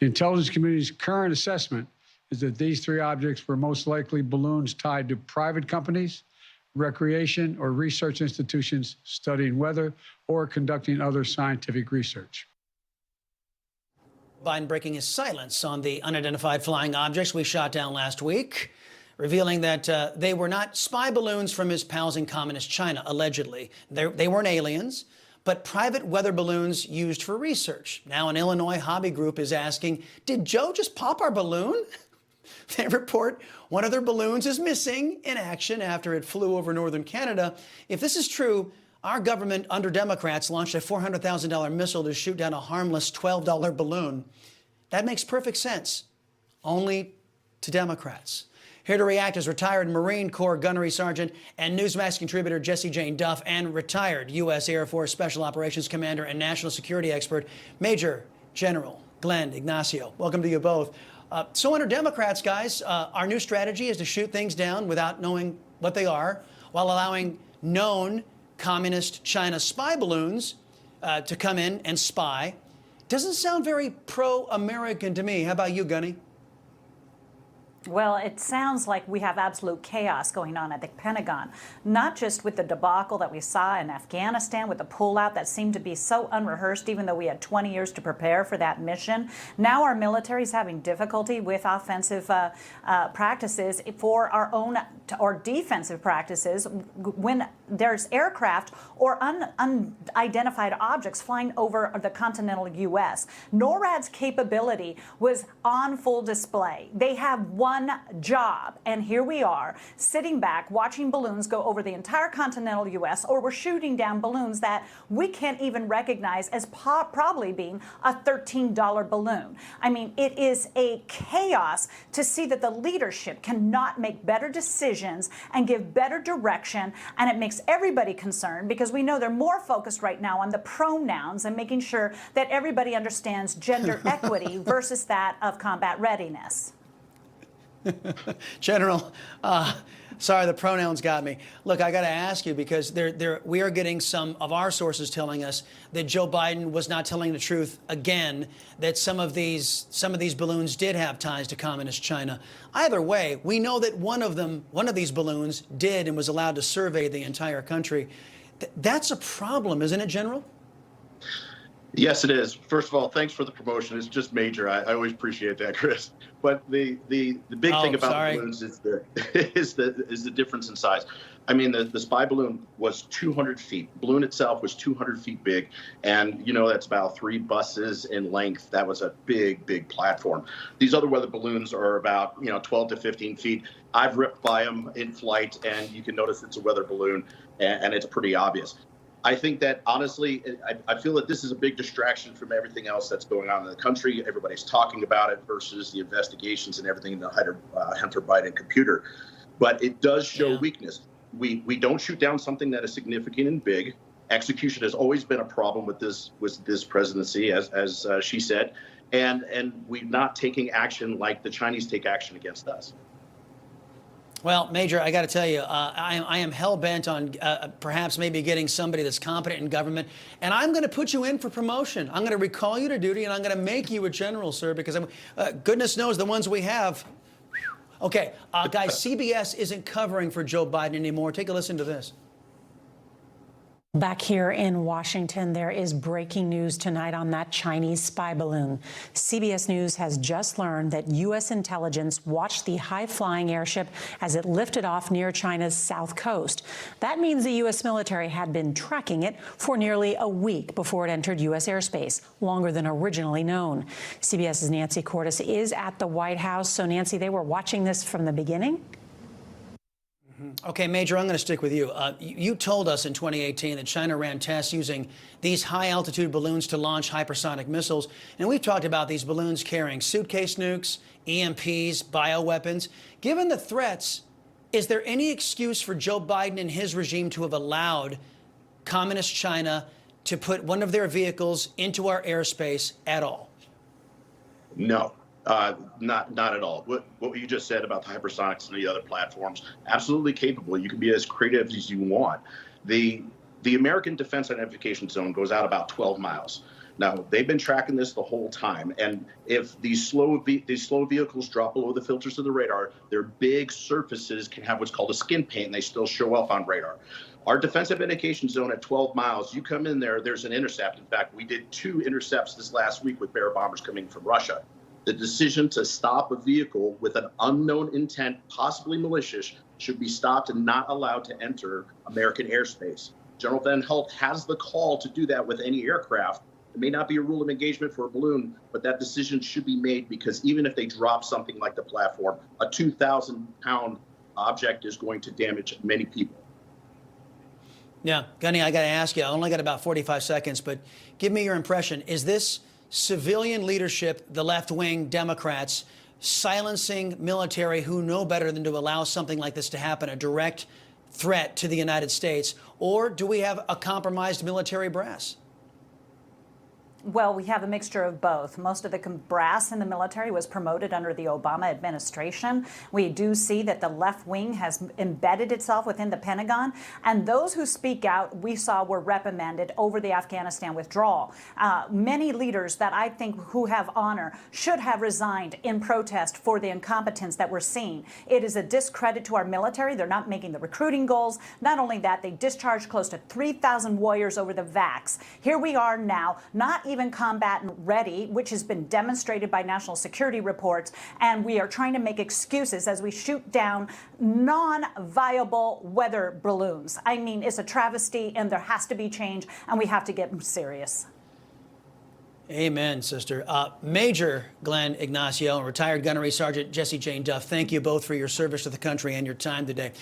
The intelligence community's current assessment is that these three objects were most likely balloons tied to private companies, recreation or research institutions studying weather or conducting other scientific research. Biden breaking his silence on the unidentified flying objects we shot down last week, revealing that they were not spy balloons from his pals in communist China, allegedly. They weren't aliens, but private weather balloons used for research. Now an Illinois hobby group is asking, did Joe just pop our balloon? They report one of their balloons is missing in action after it flew over northern Canada. If this is true, our government, under Democrats, launched a $400,000 missile to shoot down a harmless $12 balloon. That makes perfect sense, only to Democrats. Here to react is retired Marine Corps Gunnery Sergeant and Newsmax contributor Jessie Jane Duff and retired U.S. Air Force Special Operations Commander and National Security Expert Major General Glenn Ignacio. Welcome to you both. So under Democrats, guys, our new strategy is to shoot things down without knowing what they are, while allowing known communist China spy balloons to come in and spy. Doesn't sound very pro-American to me. How about you, Gunny? Well, it sounds like we have absolute chaos going on at the Pentagon, not just with the debacle that we saw in Afghanistan with the pullout that seemed to be so unrehearsed, even though we had 20 years to prepare for that mission. Now our military is having difficulty with offensive practices for our own or defensive practices when there's aircraft or unidentified objects flying over the continental U.S. NORAD's capability was on full display. They have one job, and here we are sitting back watching balloons go over the entire continental U.S., or we're shooting down balloons that we can't even recognize as probably being a $13 balloon. I mean, it is a chaos to see that the leadership cannot make better decisions and give better direction, and it makes everybody concerned because we know they're more focused right now on the pronouns and making sure that everybody understands gender equity versus that of combat readiness. General, sorry, the pronouns got me. Look, I got to ask you, because we are getting some of our sources telling us that Joe Biden was not telling the truth again, that some of these balloons did have ties to communist China. Either way, we know that one of these balloons did and was allowed to survey the entire country. That's a problem, isn't it, General? Yes, it is. First of all, thanks for the promotion. It's just major. I always appreciate that, Chris. But the big thing about balloons is the difference in size. I mean, the spy balloon was 200 feet. Balloon itself was 200 feet big, and you know that's about 3 buses in length. That was a big platform. These other weather balloons are about 12 to 15 feet. I've ripped by them in flight, and you can notice it's a weather balloon, and it's pretty obvious. I think that, honestly, I feel that this is a big distraction from everything else that's going on in the country. Everybody's talking about it versus the investigations and everything in the Hunter Biden computer. But it does show weakness. We don't shoot down something that is significant and big. Execution has always been a problem with this presidency, as she said. And we're not taking action like the Chinese take action against us. Well, Major, I got to tell you, I am hell-bent on perhaps maybe getting somebody that's competent in government, and I'm going to put you in for promotion. I'm going to recall you to duty, and I'm going to make you a general, sir, because goodness knows the ones we have. Okay, guys, CBS isn't covering for Joe Biden anymore. Take a listen to this. Back here in Washington, there is breaking news tonight on that Chinese spy balloon. CBS News has just learned that U.S. intelligence watched the high-flying airship as it lifted off near China's south coast. That means the U.S. military had been tracking it for nearly a week before it entered U.S. airspace, longer than originally known. CBS's Nancy Cordes is at the White House. So, Nancy, they were watching this from the beginning? Okay, Major, I'm going to stick with you. You told us in 2018 that China ran tests using these high-altitude balloons to launch hypersonic missiles. And we've talked about these balloons carrying suitcase nukes, EMPs, bioweapons. Given the threats, is there any excuse for Joe Biden and his regime to have allowed communist China to put one of their vehicles into our airspace at all? No. Not at all. What you just said about the hypersonics and the other platforms, absolutely capable. You can be as creative as you want. The American Defense Identification Zone goes out about 12 miles. Now, they've been tracking this the whole time, and if these slow vehicles drop below the filters of the radar, their big surfaces can have what's called a skin paint, and they still show up on radar. Our defensive indication zone at 12 miles, you come in there, there's an intercept. In fact, we did 2 intercepts this last week with Bear bombers coming from Russia. The decision to stop a vehicle with an unknown intent, possibly malicious, should be stopped and not allowed to enter American airspace. General Van Holt has the call to do that with any aircraft. It may not be a rule of engagement for a balloon, but that decision should be made, because even if they drop something like the platform, a 2,000-pound object is going to damage many people. Yeah, Gunny, I got to ask you, I only got about 45 seconds, but give me your impression. Is this civilian leadership, the left-wing Democrats, silencing military who know better than to allow something like this to happen, a direct threat to the United States, or do we have a compromised military brass? Well, we have a mixture of both. Most of the brass in the military was promoted under the Obama administration. We do see that the left wing has embedded itself within the Pentagon, and those who speak out, we saw, were reprimanded over the Afghanistan withdrawal. Many leaders that I think who have honor should have resigned in protest for the incompetence that we're seeing. It is a discredit to our military. They're not making the recruiting goals. Not only that, they discharged close to 3,000 warriors over the VAX. Here we are now, not even combatant ready, which has been demonstrated by national security reports, and we are trying to make excuses as we shoot down non-viable weather balloons. I mean, it's a travesty, and there has to be change, and we have to get serious. Amen, sister. Major Glenn Ignacio and retired Gunnery Sergeant Jesse Jane Duff, thank you both for your service to the country and your time today.